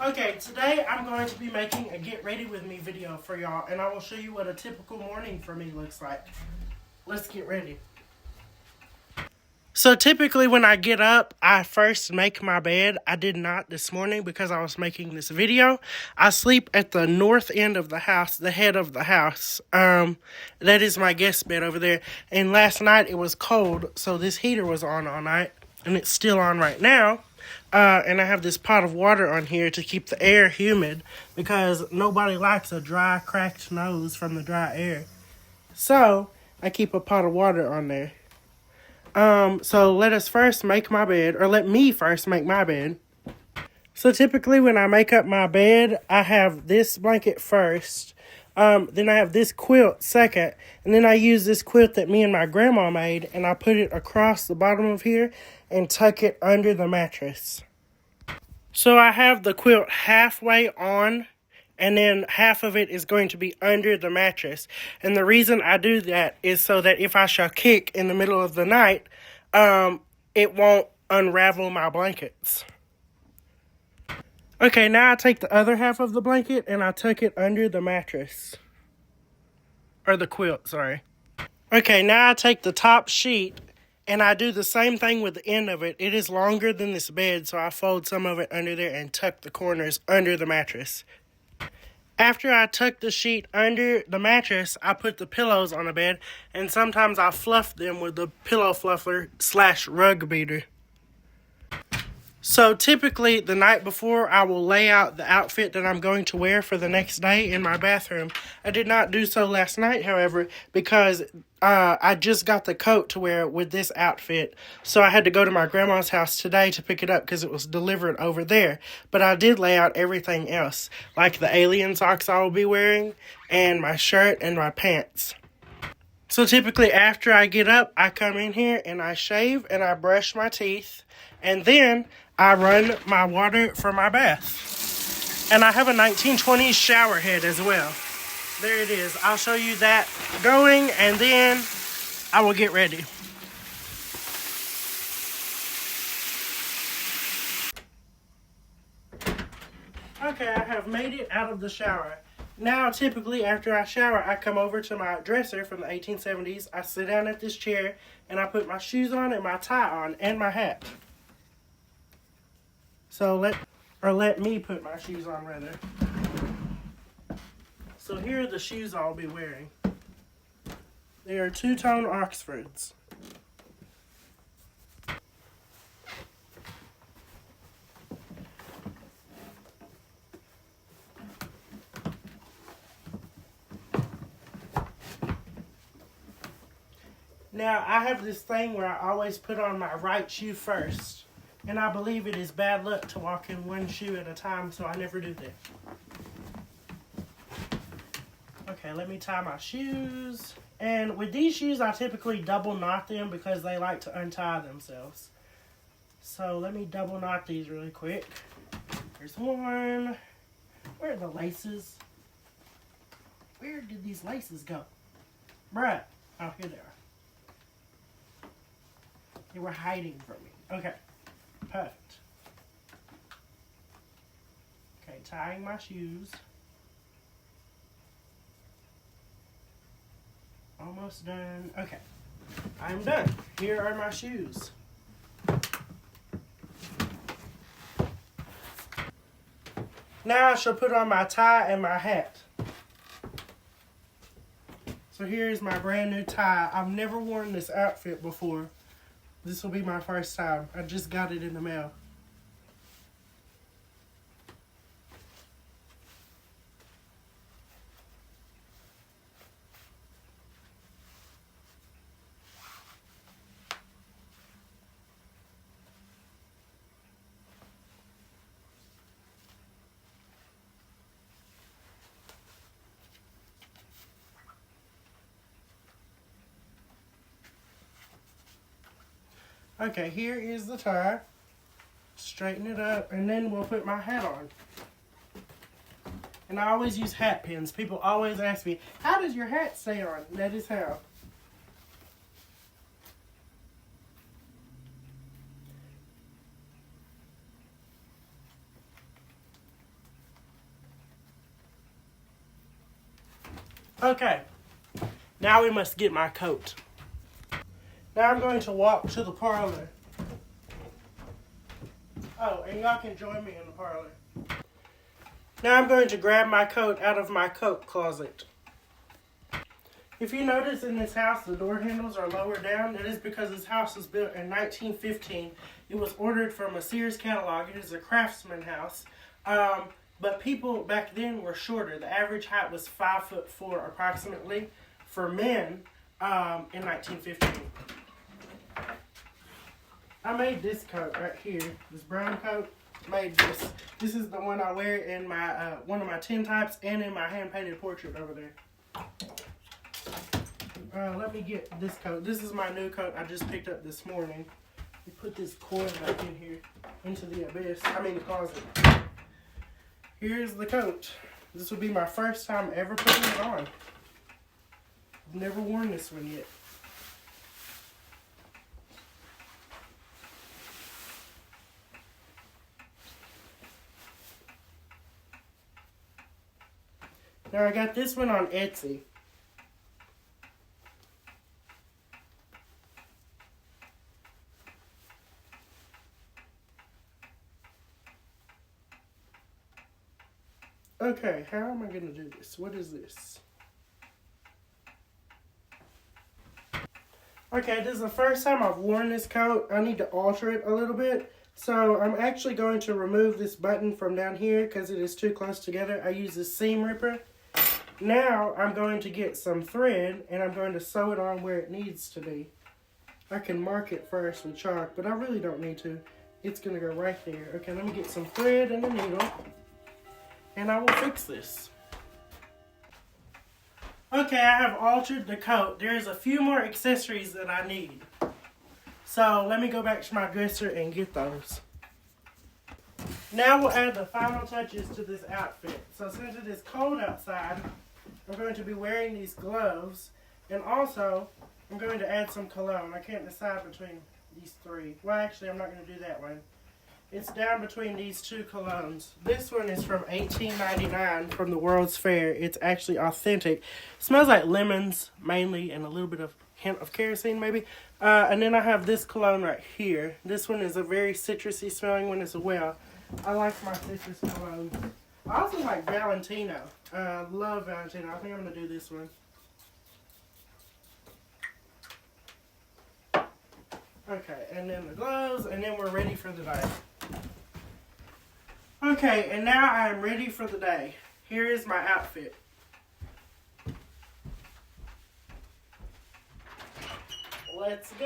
Okay, today I'm going to be making a get ready with me video for y'all, and I will show you what a typical morning for me looks like. Let's get ready. So typically when I get up, I first make my bed. I did not this morning because I was making this video. I sleep at the north end of the house, the head of the house. That is my guest bed over there. And last night it was cold, so this heater was on all night, and it's still on right now. And I have this pot of water on here to keep the air humid because nobody likes a dry, cracked nose from the dry air. So I keep a pot of water on there. So let us first make my bed, or let me first make my bed. So typically when I make up my bed, I have this blanket first, then I have this quilt second, and then I use this quilt that me and my grandma made, and I put it across the bottom of here and tuck it under the mattress. So I have the quilt halfway on, and then half of it is going to be under the mattress. And the reason I do that is so that if I shall kick in the middle of the night, it won't unravel my blankets. Okay, now I take the other half of the blanket and I tuck it under the mattress. Or the quilt, sorry. Okay, now I take the top sheet and I do the same thing with the end of it. It is longer than this bed, so I fold some of it under there and tuck the corners under the mattress. After I tuck the sheet under the mattress, I put the pillows on the bed, and sometimes I fluff them with the pillow fluffer / rug beater. So typically the night before, I will lay out the outfit that I'm going to wear for the next day in my bathroom. I did not do so last night, however, because I just got the coat to wear with this outfit. So I had to go to my grandma's house today to pick it up because it was delivered over there. But I did lay out everything else, like the alien socks I will be wearing, and my shirt and my pants. So typically after I get up, I come in here and I shave and I brush my teeth, and then I run my water for my bath. And I have a 1920s shower head as well. There it is. I'll show you that going, and then I will get ready. Okay, I have made it out of the shower. Now, typically, after I shower, I come over to my dresser from the 1870s. I sit down at this chair, and I put my shoes on and my tie on, and my hat. So let me put my shoes on, rather. So here are the shoes I'll be wearing. They are two-tone Oxfords. Now, I have this thing where I always put on my right shoe first. And I believe it is bad luck to walk in one shoe at a time, so I never do that. Okay, let me tie my shoes. And with these shoes, I typically double knot them because they like to untie themselves. So let me double knot these really quick. Here's one. Where are the laces? Where did these laces go? Bruh. Oh, here they are. They were hiding from me. Okay. Perfect. Okay, tying my shoes. Almost done. Okay, I'm done. Here are my shoes. Now I shall put on my tie and my hat. So here's my brand new tie. I've never worn this outfit before. This will be my first time. I just got it in the mail. Okay, here is the tie. Straighten it up, and then we'll put my hat on. And I always use hat pins. People always ask me, how does your hat stay on? That is how. Okay, now we must get my coat. Now I'm going to walk to the parlor. Oh, and y'all can join me in the parlor. Now I'm going to grab my coat out of my coat closet. If you notice in this house, the door handles are lower down. It is because this house was built in 1915. It was ordered from a Sears catalog. It is a craftsman house. But people back then were shorter. The average height was 5'4" approximately for men in 1915. I made this coat right here, this brown coat. Made this. This is the one I wear in my one of my tintypes and in my hand-painted portrait over there. Let me get this coat. This is my new coat I just picked up this morning. We put this coil back in here, into the abyss. The closet. Here's the coat. This will be my first time ever putting it on. I've never worn this one yet. Now I got this one on Etsy. Okay, how am I going to do this? What is this? Okay, this is the first time I've worn this coat. I need to alter it a little bit. So I'm actually going to remove this button from down here because it is too close together. I use this seam ripper. Now I'm going to get some thread and I'm going to sew it on where it needs to be. I can mark it first with chalk, but I really don't need to. It's going to go right there. Okay, let me get some thread and a needle. And I will fix this. Okay, I have altered the coat. There's a few more accessories that I need. So let me go back to my dresser and get those. Now we'll add the final touches to this outfit. So since it is cold outside, I'm going to be wearing these gloves. And also, I'm going to add some cologne. I can't decide between these three. Well, actually, I'm not going to do that one. It's down between these two colognes. This one is from $18.99 from the World's Fair. It's actually authentic. It smells like lemons, mainly, and a little bit of hint of kerosene, maybe. And then I have this cologne right here. This one is a very citrusy smelling one as well. I like my citrus cologne. I also like Valentino. Love Valentino. I think I'm going to do this one. Okay, and then the gloves, and then we're ready for the day. Okay, and now I am ready for the day. Here is my outfit. Let's go.